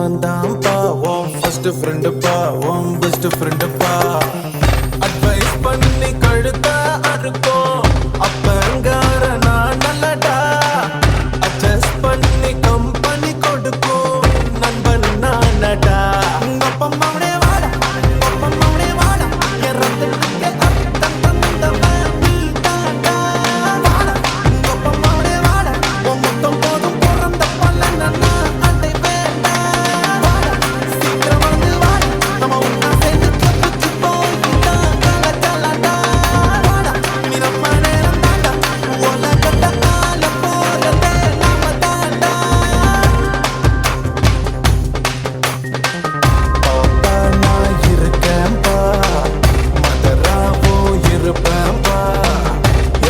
நான் தான்ப்பா உன் ஃபர்ஸ்ட் ஃப்ரெண்டுப்பா உன் பெஸ்ட் ஃப்ரெண்டுப்பா அட்வைஸ் பண்ணி கழுத்தா அறுக்கும் அப்பங்கார நான் நல்லடா அட்ஜஸ்ட் பண்ணி கம்பெனி கொடுக்கும் நண்பன் நானடா அப்பம்மாவுடைய வாடா அப்பம்மாவுடைய வாடா என் ரத்தத்துக்கு அர்த்தம் தந்தவன் நீதான்டா வாடா அப்பம்மாவுடைய வாடா உன் முத்தம் போதும் பிறந்த பலன் நான் அடை வேண்டாம் வாடா சீக்கிரம் வந்து வாடா நம்ம ஒண்ணா சேர்ந்து தப்பிச்சு போய்தான் கலக்கலடா வாடா நீ நம்ம நேரம் தாண்டா உலகத்தை ஆள போறதே நாம தாண்டா பாப்பா நான் இருக்கேன்பா மதராவோ இருப்பேன்பா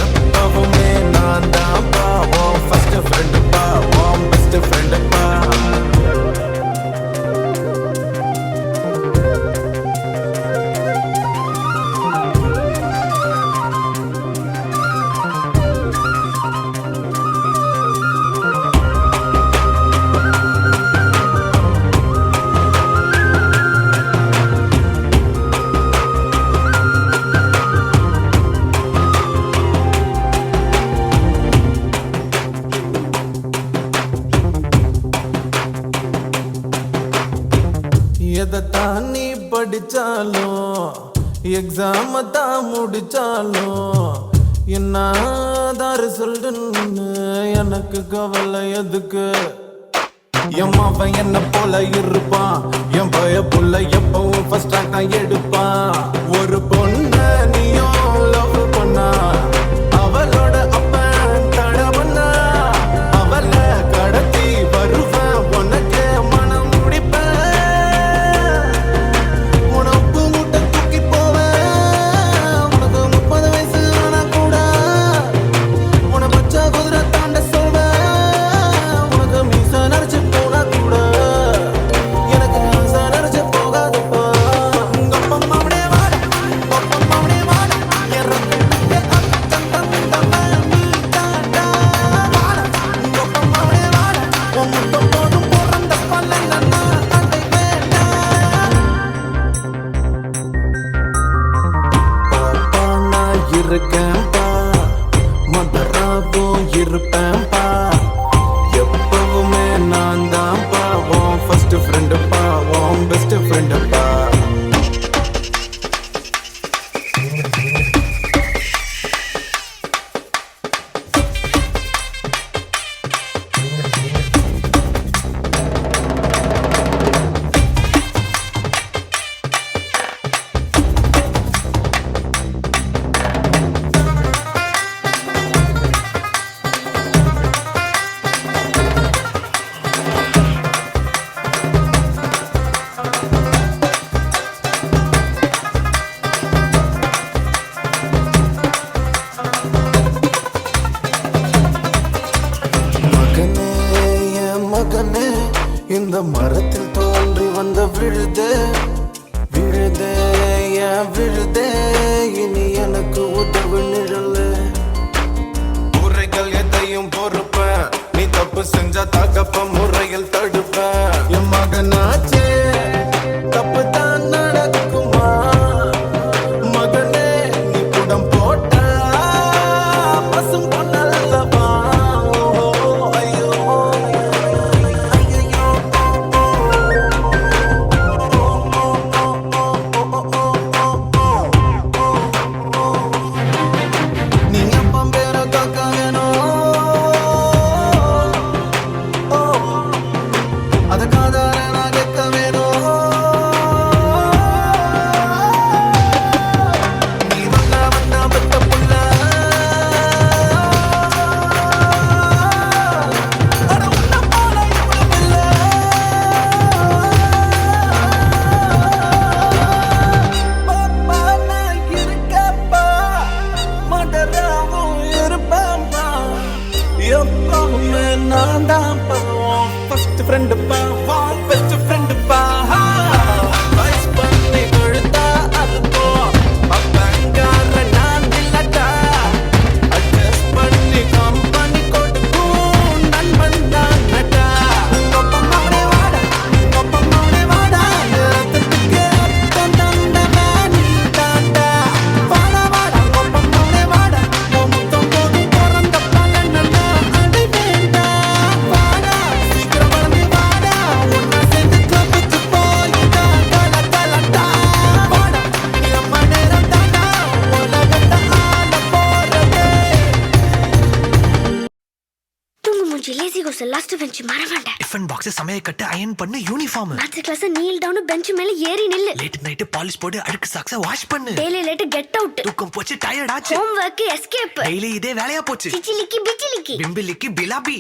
எப்பவுமே நான் தான்ப்பா உன் ஃபர்ஸ்ட் ஃப்ரெண்டுப்பா உன் பெஸ்ட் ஃப்ரெண்டுப்பா எதைத்தான் நீ படிச்சாலும் எக்ஸாம தான் முடிச்சாலும் என்னதான் ரிசல்ட்னு எனக்கு கவலை எதுக்கு என் மாவன் என்ன போல இருப்பான் என் பய புள்ள எப்பவும் ஃபர்ஸ்ட் ரேங்க் தான் எடுப்பான் ஒரு பொண்ண நீயும் லவ் பண்ணா அவளோட அப்பன் தட பண்ணா அவளை கடத்தி வருவேன் உனக்கு மனம் முடிப்பேன் உனக்கு முட்டை தூக்கி போவேன் உனக்கு 30 வயசு ஆனா கூட உன பச்சை குதிரை தாண்ட சொல்வேன் உனக்கு மீச நரைச்சு போனா கூட எனக்கு மீச நரைச்சு போகாதுப்பா உங்க அப்பம்மாவுடைய வாடா அப்பம்மாவுடைய வாடா என் ரத்தத்துக்கு அர்த்தம் தந்தவன் நீதான்டா வாடா உங்க அப்பம்மாவுடைய வாடா உன் முத்தம் போதும் பிறந்த பலன் நான் அடை வேண்டாம் பாப்பா நான் இருக்கேன்பா மதராவோ இருப்பேன்பா எப்பவுமே நான் தான்ப்பா உன் ஃபர்ஸ்ட் ஃப்ரெண்டுப்பா உன் பெஸ்ட் ஃப்ரெண்டுப்பா மகனே என் மகனே இந்த மரத்தில் தோன்றி வந்த விழுதே விழுதே என் விழுதே இனி எனக்கு உதவு நிழலு முறைகள் எதையும் பொறுப்பேன் நீ தப்பு செஞ்சா தகப்ப முறையில் தடுப்பேன் என் மகனாச்சே தப்பு தான் நடக்குமா மகனே நீ புடம் போட்டா பசும் பொன்னல்லவா ஐயோ ஐயோ நீ அப்பம் பேர காக்க வேணும் அத காதார நான் கேட்க வேணும் நீ வந்தா பெத்த புள்ள அட உன்ன போல இவ்வளவு இல்ல பாப்பா நான் இருக்கப்பா மடராவும் இருப்பேன்பா எப்பவுமே நான் தான்ப்பா ஃபர்ஸ்ட் ஃப்ரெண்டுப்பா பெஸ்ட் ஃப்ரெண்டுப்பா வயசு பண்ணி கொடுத்தா அறுப்போம் அப்பங்கார நான் இல்லடா அட்ஜஸ்ட் பண்ணி கம்பெனி கொடுக்கும் நண்பன் தான் நடா உங்க அப்பம்மாவுடைய வாடா உங்க மூஞ்சி மறவாண்ட. டிஃபன் பாக்ஸ் சமையல் கட்டு அயன் பண்ணு uniform. Maths class kneel down bench மேல ஏறி நில்லு. லேட் நைட் பாலிஷ் போட்டு அழுக்கு சாக்ஸ வாஷ் பண்ணு. Daily late get out. தூக்கம் போச்சு டயர்ட் ஆச்சு. Home work escape. டெய்லி இதே வேலையா போச்சு. சிச்சிலிக்கி பிச்சிலிக்கி பிம்பிலிக்கி பிலாபி.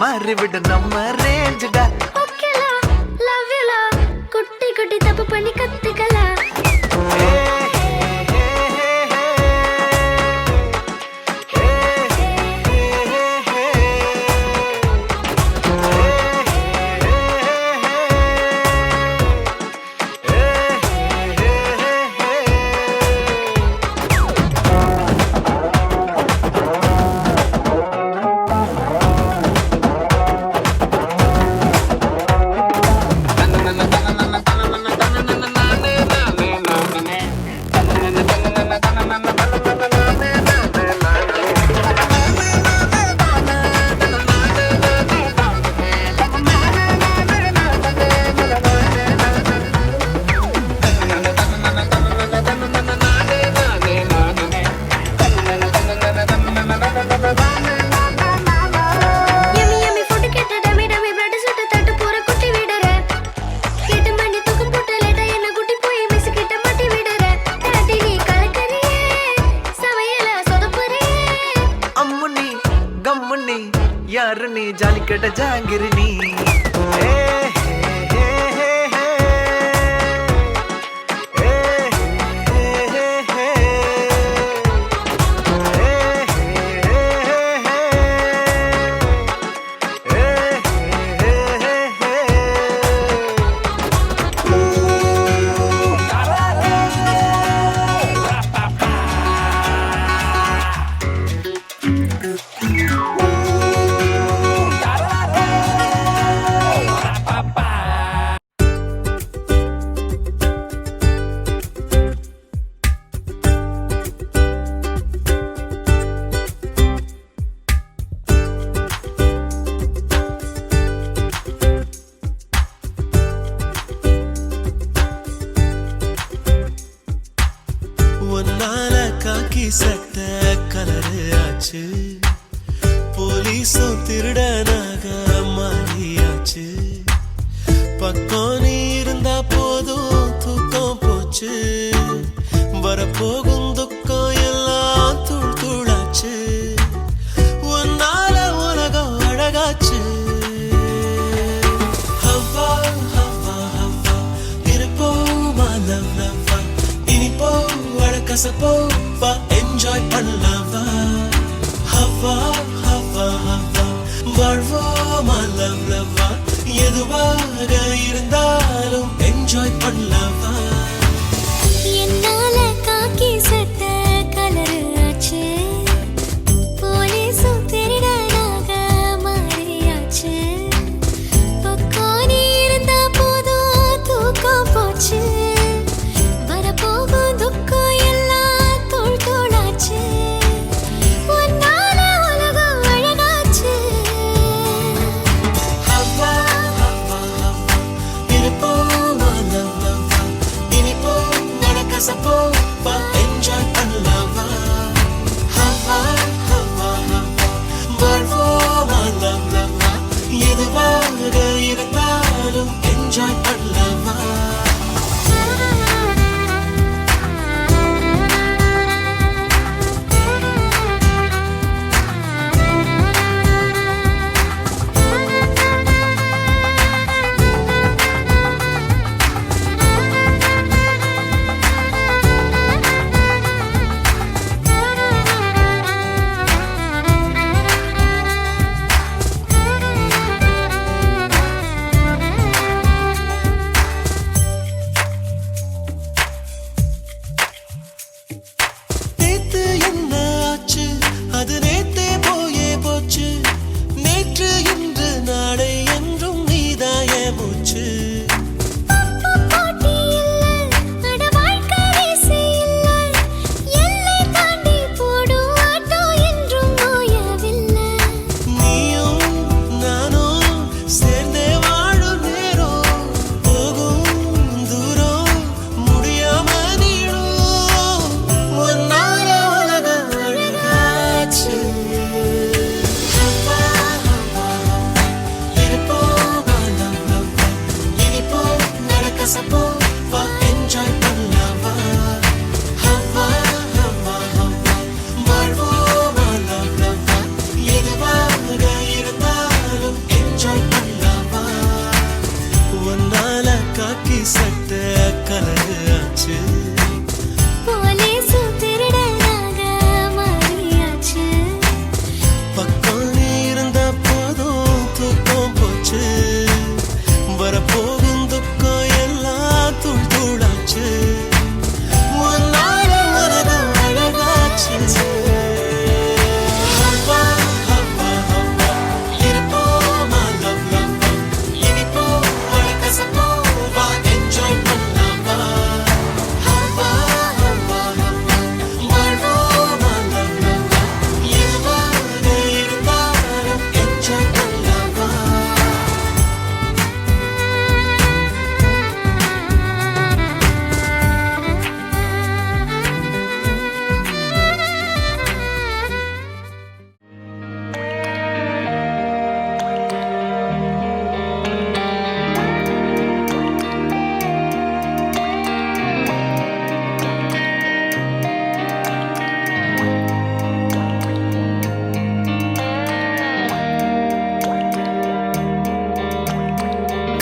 மாறிவிட நம்ம ரேஞ்சுடா. ஓகேலா லவ் யூலா குட்டி குட்டி தப்பு பண்ணி கத்துக்கலாம். யாரு நீ ஜாலி கேட்ட ஜாங்கிரி நீ. சட்ட கலரு ஆச்சு, போலீஸும் திருடனாக மாறியாச்சு. பக்கம் நீ இருந்தா போதும் தூக்கம் போச்சு, வரப்போகும் துக்கம் எல்லாம் தூள் தூளாச்சு. உன்னால உலகம் அழகாச்சு. ஹவ்வா ஹவ்வா ஹவ்வா இருப்போமா லவ் லவ்வா, இனிப்போ அழகசப்போ வா என்ஜாய் பண்ணவா. ஹவ்வா ஹவ்வா ஹவ்வா வாழ்வோமா லவ் லவ்வா, எதுவாக இருந்தாலும் என்ஜாய் பண்ணவா.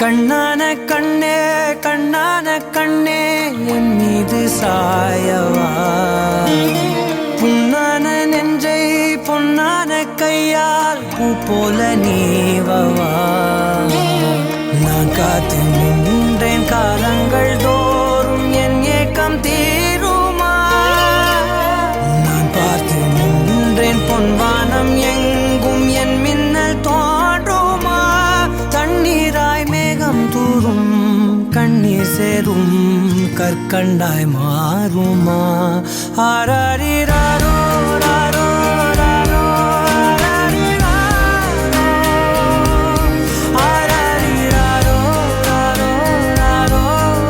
கண்ணான கண்ணே கண்ணான கண்ணே என் மீது சாயவா புண்ணான நெஞ்சை பொன்னான கையால் பூ போல நீவவா நான் காத்து நின்றேன் காலங்கள் தோறும் என் ஏக்கம் தீருமா நான் பார்த்து நின்றேன் பொன்வானம் எங்கும் என் மின்னல் தோன்றுமா தண்ணீராய் மேகம் தூரும் கண்ணீர் சேரும் கற்கண்டாய் மாறுமா ஆராரிராரோ ராரோ ராரோ ஆராரிராரோ ராரோ ராரோ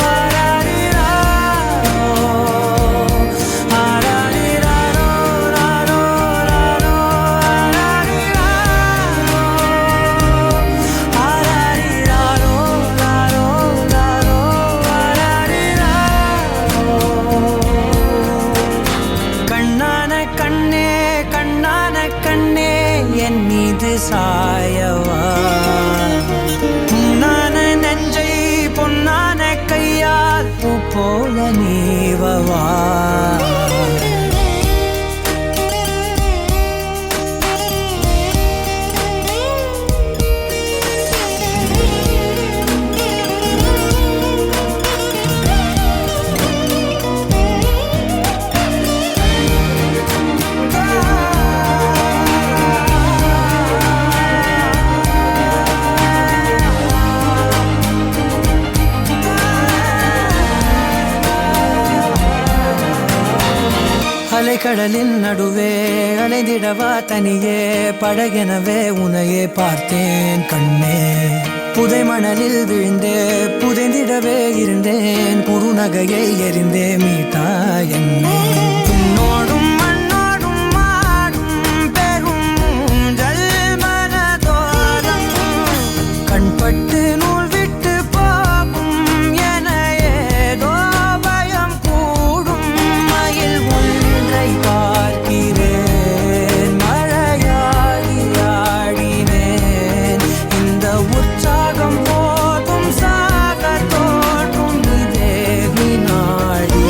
ஆராரிராரோ ராரோ ராரோ ஆராரிராரோ ராரோ ராரோ கண்ணான கண்ணே கண்ணான கண்ணே என் மீது சாயவா புண்ணான நெஞ்சை பொன்னான கையால் பூ போல நீவவா அலைக்கடலின் நடுவே அலைந்திடவா தனியே படகெனவே உனையே பார்த்தேன் கண்ணே புதை மணலில் விழுந்தே புதைந்திடவே இருந்தேன் குறுநகையை எறிந்தே மீட்டா என்னே உன்னோடும் மண்ணோடும் மாடும் பெரும் ஊஞ்சல் மனதோரம் கண்பட்டு நூல் விட்டு போகும் என ஏதோ பயம் கூடும் மயில் ஒன்றை பார்க்கிறேன் மழையாடி ஆடினேன் இந்த உற்சாகம் போதும் சாக தோற்றும் இதே வினாடி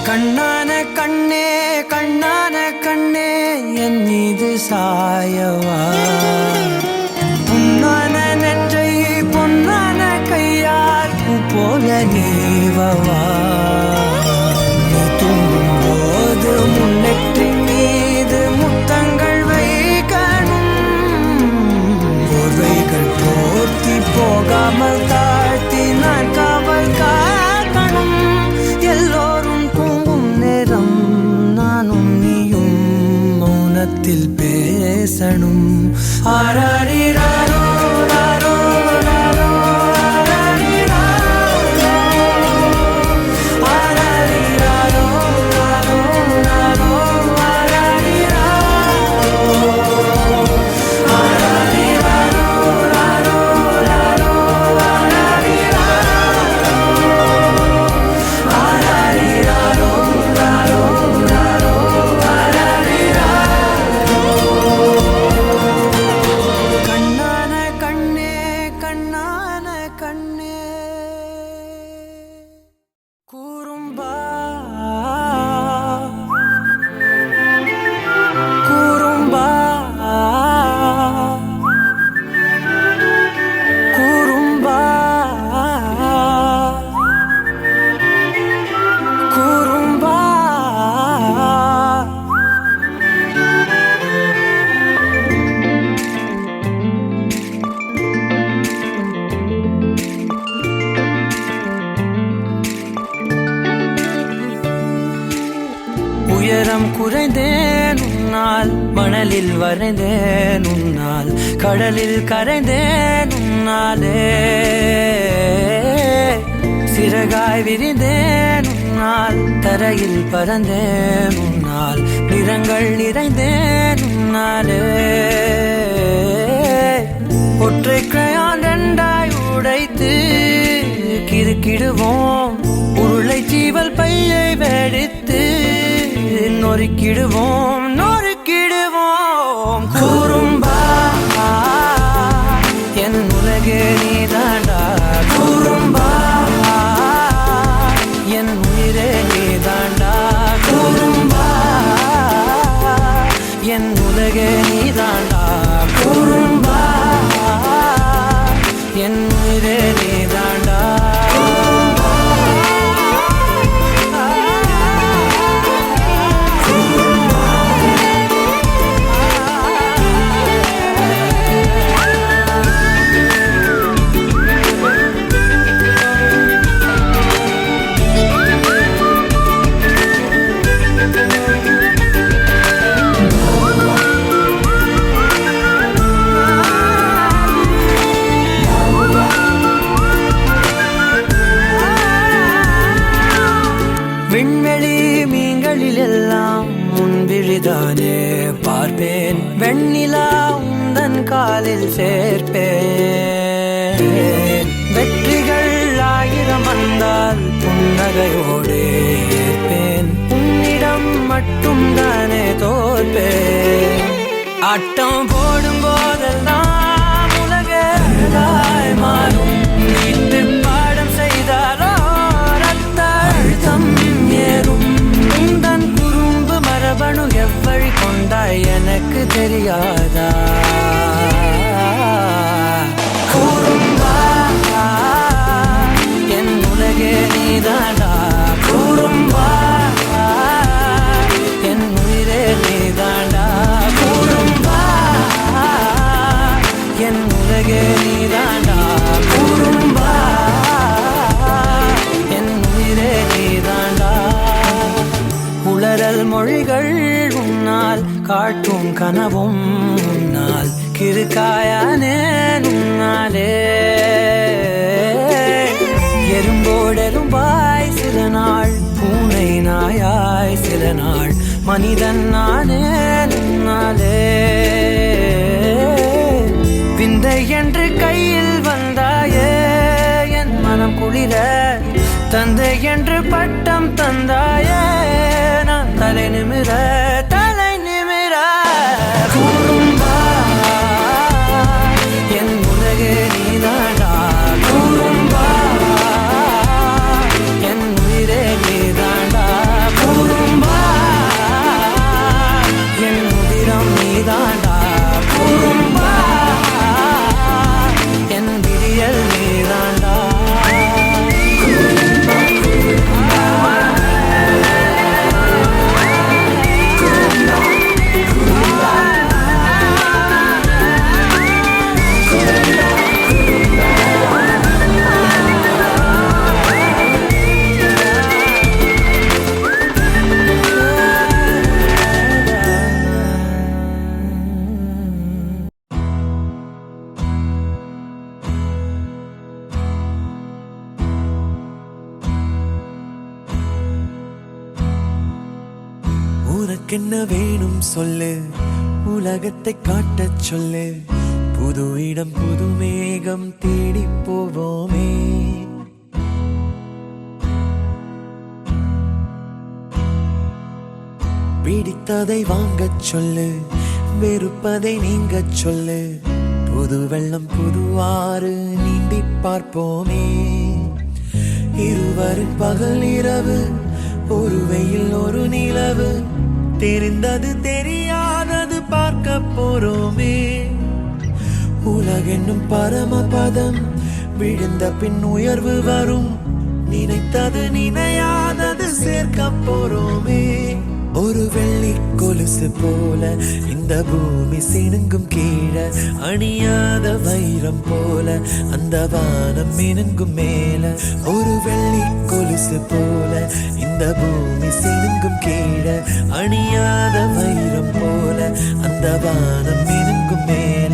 கண்ணான கண்ணே கண்ணான கண்ணே என் மீது சாயவா புண்ணான நெஞ்சை பொன்னான கையால் பூ போல நீவவா நீ தூங்கும் போது முன்னெற்றி மீது முத்தங்கள் வைக்கணும் போர்வைகள் போர்த்தி போகாமல் தாழ்த்தி நான் காவல் காக்கணும் எல்லோரும் தூங்கும் நேரம் நானும் நீயும் மௌனத்தில் பேசணும் ஆராரிராரோ ராரோ ராரோ ஆராரிராரோ ராரோ ராரோ ஆராரிராரோ ராரோ ராரோ ஆராரிராரோ ராரோ ராரோ கண்ணான கண்ணே கண்ணான கண்ணே கூறும்பா கூறும்பா கூறும்பா கூறும்பா உயரம் குறைந்தேன் உன்னால் மணலில் வரைந்தேன் உன்னால் கடலில் கரைந்தேன் உன்னாலே சிறகாய் விரிந்தேன் உன்னால் தரையில் பறந்தேன் உன்னால் நிறங்கள் நிறைந்தேன் உன்னாலே ஒற்றை கிரையான் ரெண்டாய் உடைத்து கிறுக்கிடுவோம் உருளை சீவல் பையை வெடித்து நொறுக்கிடுவோம் நொறுக்கிடுவோம் கூறும்பா என் உலகே நீ விண்வெளி மீன்களில் எல்லாம் முன்விழிதானே பார்ப்பேன். வெண்ணிலா உந்தன் காலில் சேர்ப்பேன். வெற்றிகள் 1000 வந்தால் புன்னகையோடு ஏற்பேன். உன்னிடம் மட்டும் தானே தோற்பேன். ஆட்டம் போடும் போதெல்லாம் உலகாய் மாறும். வீட்டு பாடம் செய்தாலோ ரத்த அழுத்தம் ஏறும். உந்தன் குறும்பு மரபணு எவ்வழி கொண்டாய் எனக்கு தெரியாதா? கூறும்பா என் உலகே நீதாண்டா. கூறும்பா என் உயிரே நீதாண்டா. கூறும்பா என் உலகே நீதாண்டா. கூறும்பா என் உயிரே நீதாண்டா. உளறல் மொழிகள் உன்னால் காட்டும் கனவும் உன்னால் கிறுக்காயானே உன்னாலே. எறும்போடெரும்பாய் சில நாள், பூனை நாயாய் சில நாள், மனிதன் நானே உன்னாலே. விந்தை என்று கையில் வந்தாயே என் மனம் குளிர. தந்தை என்று பட்டம் தந்தாயே நான் தலை நிமிர தலை நிமிர. கூறும்பா என் உலகே நீதாண்டா. கூறும்பா என் உயிரே நீதாண்டா. கூறும்பா என் உதிரம் நீதாண்டா. கூறும்பா என் விடியல் நீதாண்டா. உனக்கென்ன வேணும் சொல்லு, உலகத்தை காட்டச் சொல்லு. புது இடம் புது மேகம் தேடி போவோமே. பிடித்ததை வாங்கச் சொல்லு, வெறுப்பதை நீங்கச் சொல்லு. புது வெள்ளம் புது ஆறு நீந்தி பார்ப்போமே. இருவரின் பகல் இரவு, ஒரு வெயில் ஒரு நிலவு. தெரிந்தது தெரியாதது பார்க்க போறோமே. உலகென்னும் பரமபதம், விழுந்த பின் உயர்வு வரும். நினைத்தது நினையாதது சேர்க்க போறோமே. ஒரு வெள்ளி கொலுசு போல இந்த பூமி சினுங்கும் கீழே. அணியாத வைரம் போல அந்த வானம் மினுங்கும் மேல. ஒரு வெள்ளி கொலுசு போல இந்த பூமி சினுங்கும் கீழே. அணியாத வைரம் போல அந்த வானம் மினுங்கும் மேல.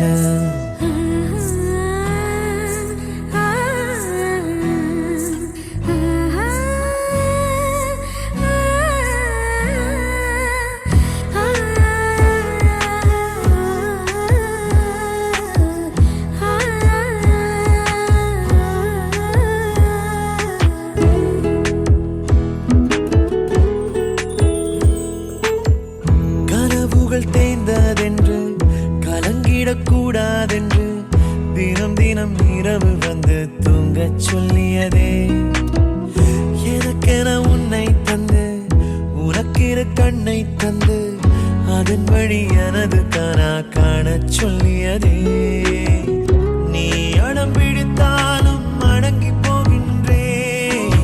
தேய்ந்ததென்று கலங்கிடக்கூடாதென்று தினம் தினம் இரவு வந்து தூங்கச் சொல்லியதே. எனக்கென உன்னை தந்து உனக்கிரு கண்ணை தந்து அதன் வழி எனது கனா காணச் சொல்லியதே. நீ அடம் பிடித்தாலும் அடங்கி போகின்றேன்.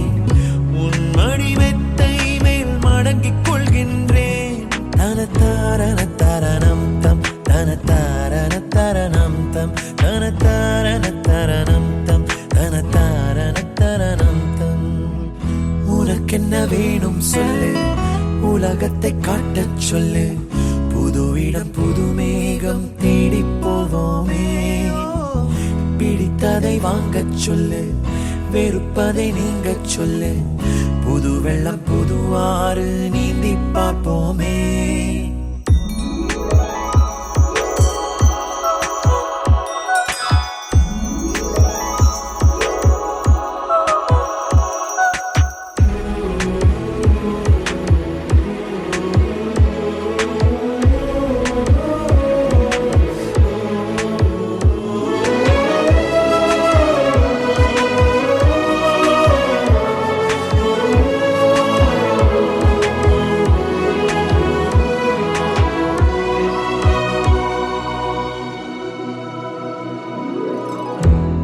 உன் மடி மெத்தை மேல் மடங்கிக் கொள்கின்றேன். தனத்தாரண தரணம் தம் தனத்தாரண தரணம் தம் தனத்தாரண தரணம் தம் தனத்தாரண தரணம் தம். உனக்கென்ன வேணும் சொல்லு, உலகத்தை காட்டச் சொல்லு. புது இடம் புது மேகம் தேடி போவோமே. பிடித்ததை வாங்கச் சொல்லு, வெறுப்பதை நீங்கச் சொல்லு. புது வெள்ளம் புது ஆறு நீந்தி பார்ப்போமே.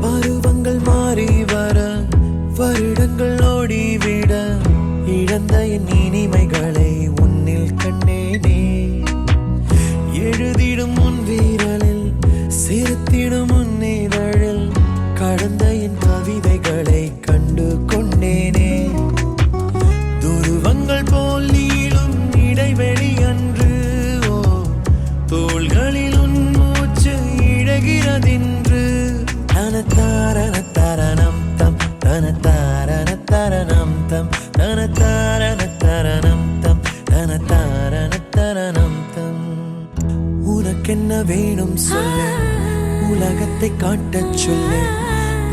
பருவங்கள் மாறி வர வருடங்கள் ஓடிவிட இழந்த என் இனிமைகளை உன்னில் கண்டேனே. எழுதிடும் உன் வீரலில் சிரித்திடும் உன் இதழில் கடந்த என் கவிதைகளை கண்டு கொண்டேனே. துருவங்கள் போல் நீளும் இடைவெளி அன்று ஓ தோள்களில் உன் மூச்சு இழகிறதென்று. தனத்தாரண தரணம் தம் தனத்தாரண தரணம் தம் தனத்தாரண தரணம் தம் தனத்தாரண தரணம் தம். உனக்கென்ன வேணும் சொல்லு, உலகத்தை காட்டச் சொல்லு.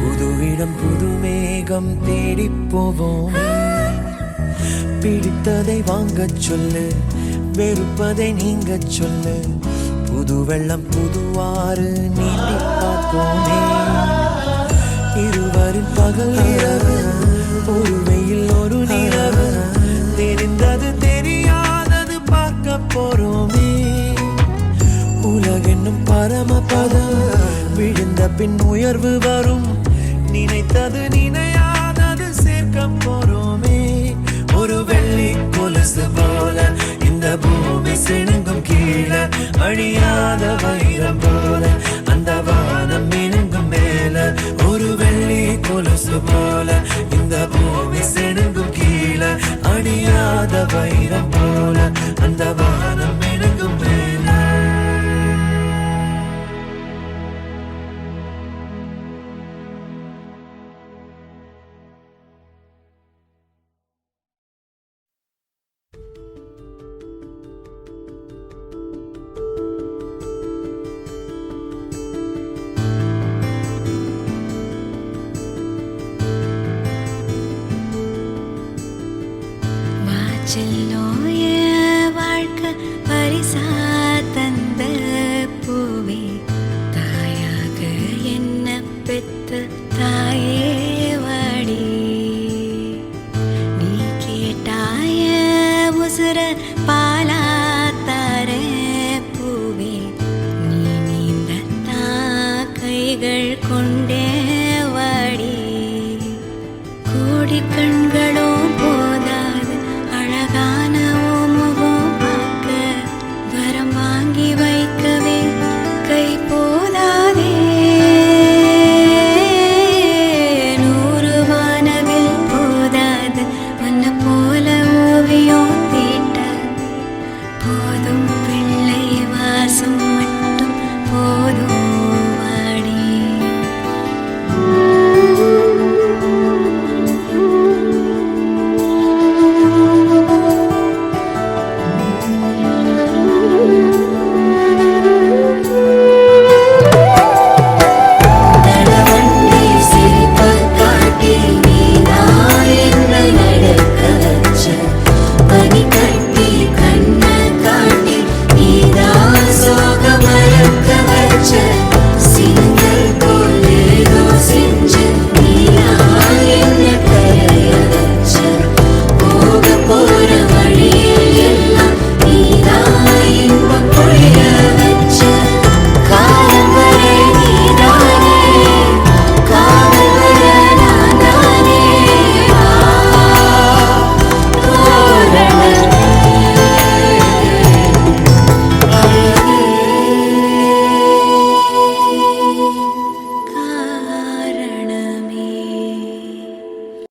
புது இடம் புது மேகம் தேடி போவோம். பிடித்ததை வாங்கச் சொல்லு, வெறுப்பதை நீங்கச் சொல்லு. புது வெள்ளம் புதுவாறு நீந்தி பார்ப்போமே. இருவரின் பகல் இரவு, ஒரு வெயில் ஒரு நிலவு. தெரிந்தது தெரியாதது பார்க்க போறோமே. உலகென்னும் பரமபதம் விழுந்த பின் உயர்வு வரும். நினைத்தது நினையாதது சேர்க்க போறோமே. ஒரு வெள்ளி கொலுசு போல இந்த பூமி சிணுங்கும் கீழே. அழியாத வைரம் போல அந்த வானம் மினுங்கும் மேல. ஒரு வெள்ளி கொலுசு போல இந்த பூமி சிணுங்கும் கீழே. அழியாத வைரம் போல அந்த வானம் மினுங்கும் மேல. செல்லோய வாழ்க்கை பரிசா தந்த பூவே, தாயாக என்ன பெத்த தாயே வாடி. நீ கேட்டாய உசுர பாலா தார பூவே, நீ நீந்தத்தா கைகள் கொண்டே வாடி. கோடி கண்களோ போதாது அழகான முகம் பார்க்க. வரம் வாங்கி வைக்கவே கை போதாதே. 100 வானவில் போதாது மன்ன போல ஓவியம் தீட்ட. போதும் பிள்ளை வாசம் மட்டும் போதும் வாடி.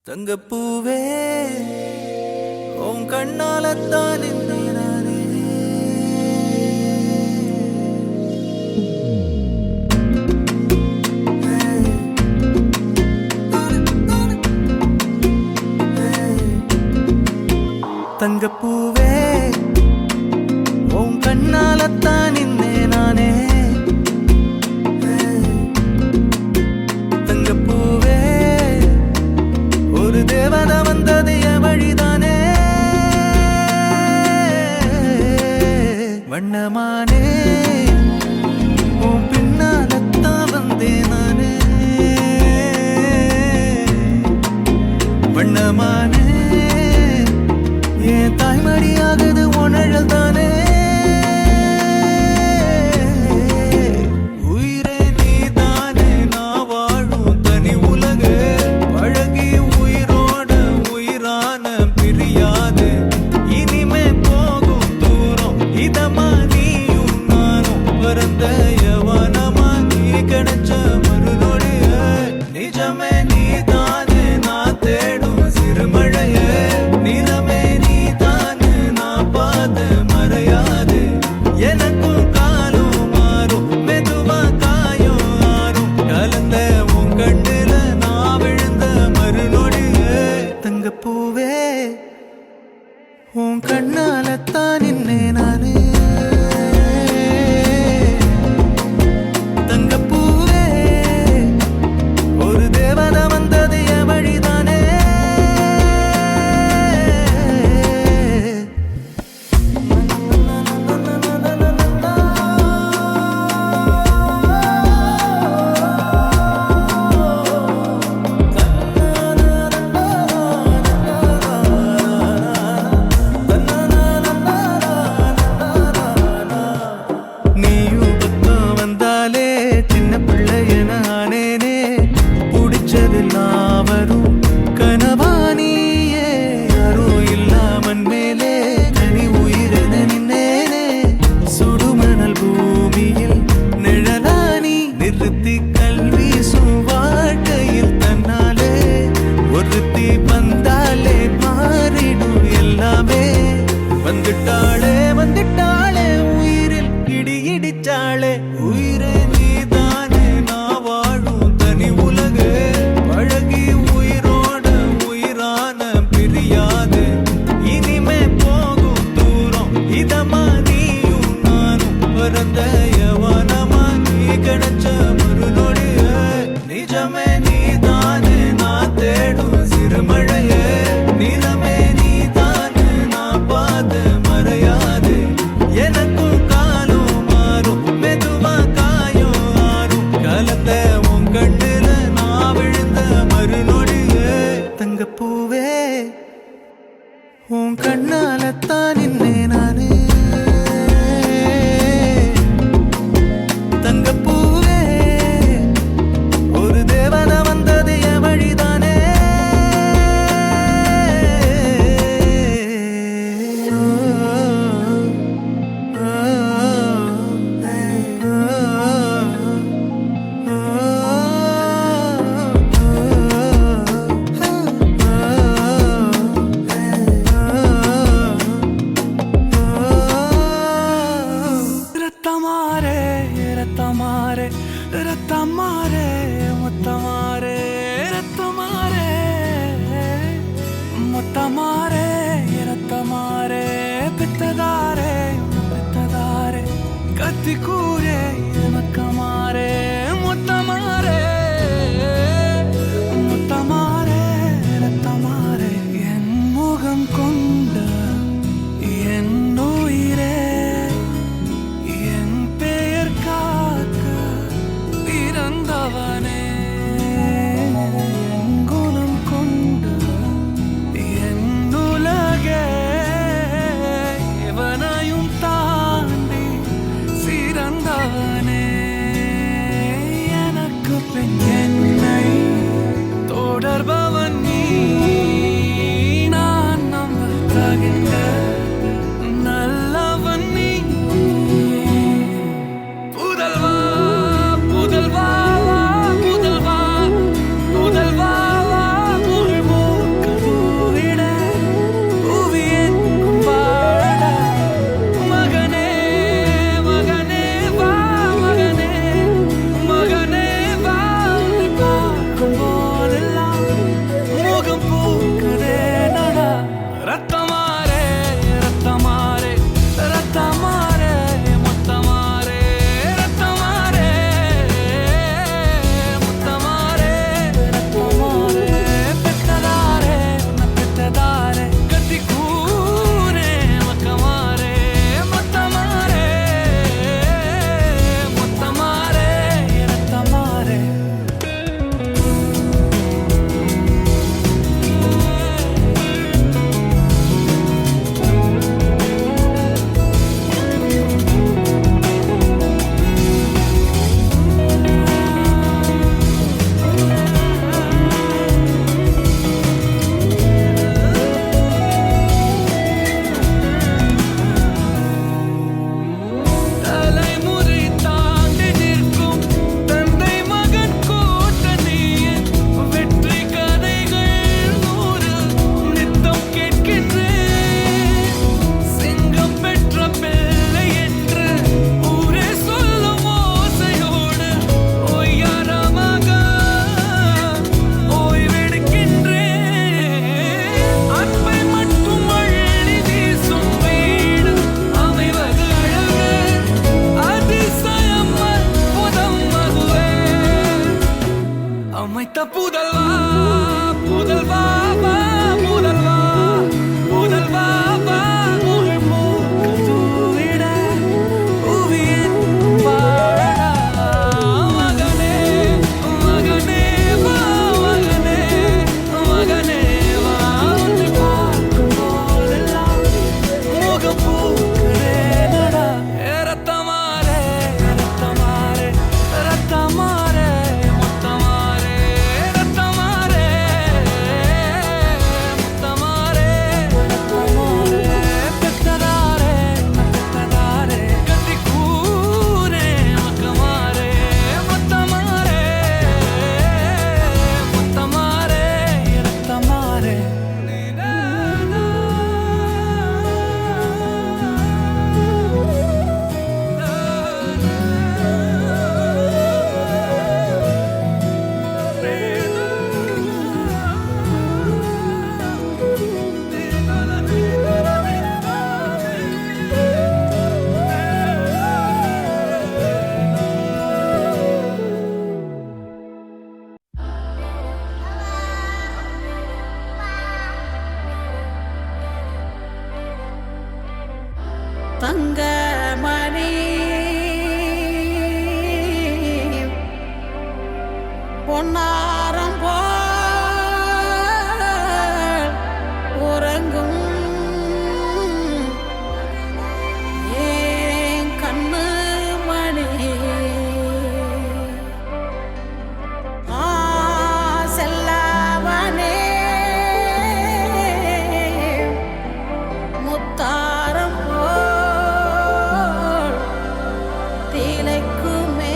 தங்கப்பூவே உன் கண்ணாலத்தான் என்னை நானே. தங்கப்பூவே உன் கண்ணாலத்தான் நின்னே நானே தங்கப்பூவே ஒரு தேவதை வந்தது என் வழிதானே வண்ணமானே உன் பின்னாலத்தான் வந்தேன் நானே வண்ணமானே என் தாய்மடியாகுது உணழல் தானே உயிரே நீ தானே நான் வாழும் தனி உலகு பழகி உயிரோட உயிரான பிரியாது இனிமே போகும் தூரம் இதமா நீயும் நானும் பிறந்த யவனமா நீ கிடைச்ச மறுநொடிய நிஜமே நீ தானே நான் தேடும் சிறுமழைய நிறமே நீ தானே நான் பார்த்து மறையாது எனக்கும் காலும் மாறும் மெதுவா காயும் ஆறும் கலந்த உன் கண்ணுல நான் விழுந்த மறுநொடிய தங்கப்பூவே உன் கண்ணாலத்தான் நின்னே நானே தங்கப்பூவே ஒரு தேவதை வந்தது என் வழிதானே நீயும் பக்கம் வந்தாலே சின்ன பிள்ளைய நானேனே பிடிச்சதெல்லாம் வரும் கனவா நீயே யாரும் இல்லாமன் மேலே தனி உயிரென நின்னேனே சுடுமணல் பூமியில் நிழலா நீ நிறுத்தி கல்வி வாழ்க்கையில் தன்னாலே ஒருத்தி வந்தாலே மாறிடும் எல்லாமே வந்துட்டாளே வந்துட்டாளே உயிரில் இடி இடிச்சாளே உயிரே நீ தானே நான் வாழும் தனி உலகு பழகி உயிரோட உயிரான பிரியாது இனிமே போகும் தூரம் இதமா நீயும் நானும் பிறந்த யவனமா நீ கிடைச்ச மறுநொடிய நிஜமே நீ தானே நான் தேடும் சிறுமழைய நிறமே நீ தானே நான் பார்த்து மறையாது எனக்கும் காலும் மாறும் மெதுவா காயும் ஆறும் கலந்த உன் கண்ணுல நான் விழுந்த மறுநொடிய தங்கப்பூவே உன் கண்ணாலத்தான் நின்னே நானே தங்கப்பூவே ஒரு தேவதை வந்தது என் வழிதானே தங்கமணி பொன்னாரம் போல் உறங்கும் ஏன் கண்ணு மணி செல்லவனே முத்தாரம் போல் திளைக்குமே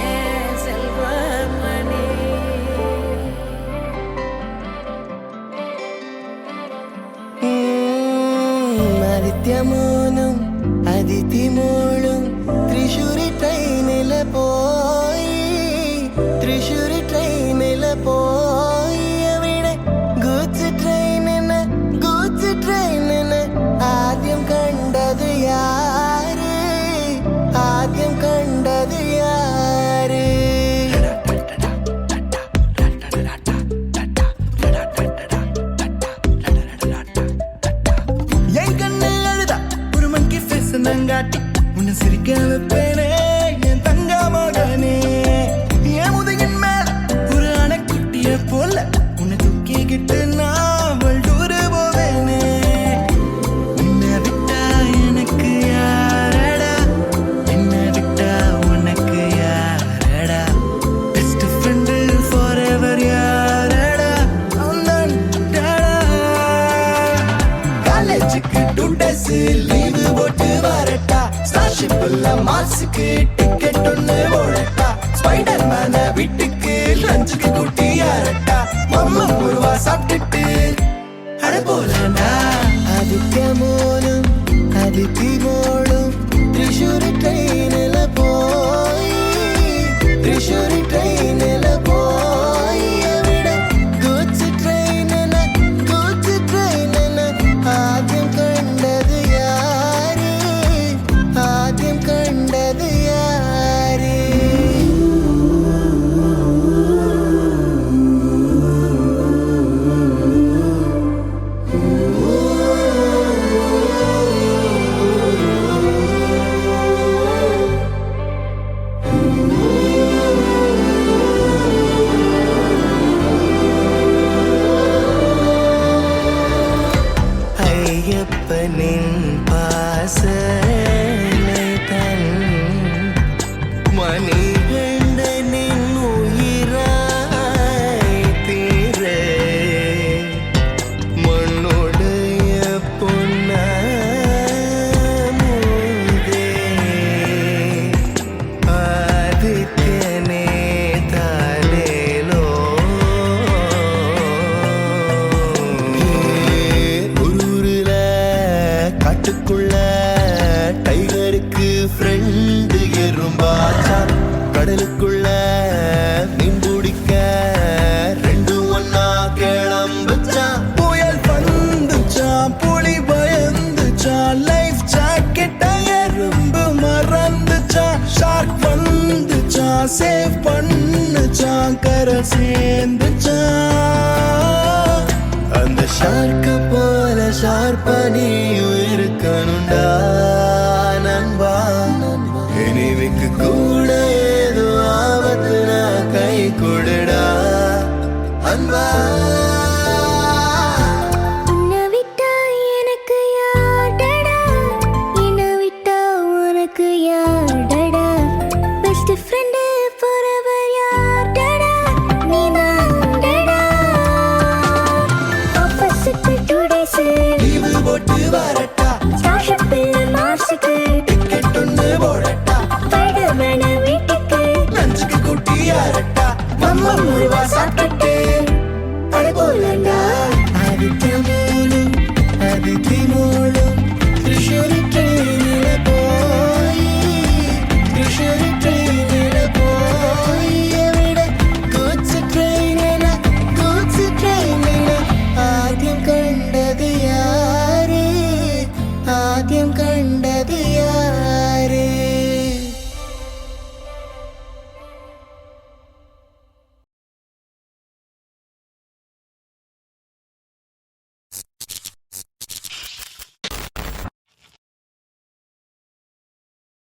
ஏன் செல்வமணி ആദിത്യമോനും അതിഥിമോളും തൃശ്ശൂരി ട്രെയിനില് പോയി തൃശ്ശൂരി ട്രെയിനില് പോയി അവിടെ ഗൂഡ്സ് ട്രെയിനിന് ആദ്യം കണ്ടത് യാര് ആദ്യം കണ്ടത് യാര് என் கண்ணு அழுதா ஒரு மங்கி ஃபேஸ் நங்காட்டி உன்னை சிரிக்க வைப்பேனே என் தங்க மகனே என் முதுகின் மேல ஒரு அணைக்குட்டிய போல உன்னை தூக்கிக்கிட்டு நான் வல்டூரு போவேனே உன்னை விட்டா எனக்கு யாரடா என்னை விட்டா உனக்கு யாரடா பெஸ்ட் ஃப்ரெண்டு ஃபார் எவர் யாரடா அவன்தான் காலேஜுக்கு 2 days லீவு போட்டு வரட்டா ஸ்டார்ஷிப்ல மாசுக்கு டிக்கெட் ஒண்ணு போடட்டா ஸ்பைடர் மேன வீட்டுக்கு லஞ்சுக்கு கூட்டி யாரட்டா மம்மா முருவா சாப்பிட்டுட்டு அட போலண்டா ആദിത്യമോനും അതിഥിമോളും തൃശ്ശൂരി ട്രെയിനില് പോയി തൃശ്ശൂരി ട്രെയിനില് പോയി അവിടെ ഗൂഡ്സ് ട്രെയിനിന് ആദ്യം കണ്ടത് യാര് ആദ്യം കണ്ടത് യാര് അയ്യപ്പനിൻ പാസനെ തൻ മണികണ്ഠനിൻ ഉയിരായി തീരെ മണ്ണുടയ പൊന്നമുതേ ആദിത്യനേ താലേലോ ஊருல காட்டுக்குள்ள டைகருக்கு ஃப்ரெண்டு எறும்பாச்சா கடலுக்குள்ள மீன் பிடிக்க ரெண்டும் ஒன்னா கிளம்புச்சா புயல் வந்துச்சான் புலி பயந்துச்சான் லைஃப் ஜாக்கெட்ட எறும்பு மறந்துச்சான் ஷார்க் வந்துச்சான் சேவ் பண்ணுச்சான் கரை சேர்ந்துச்சான் அந்த ஷார்க்க போல ஷார்ப்பனியும் இருக்கணும்டா நண்பா இனிமைக்கு கூட ஏதோ ஆபத்துனா கை கொடுடா அன்பா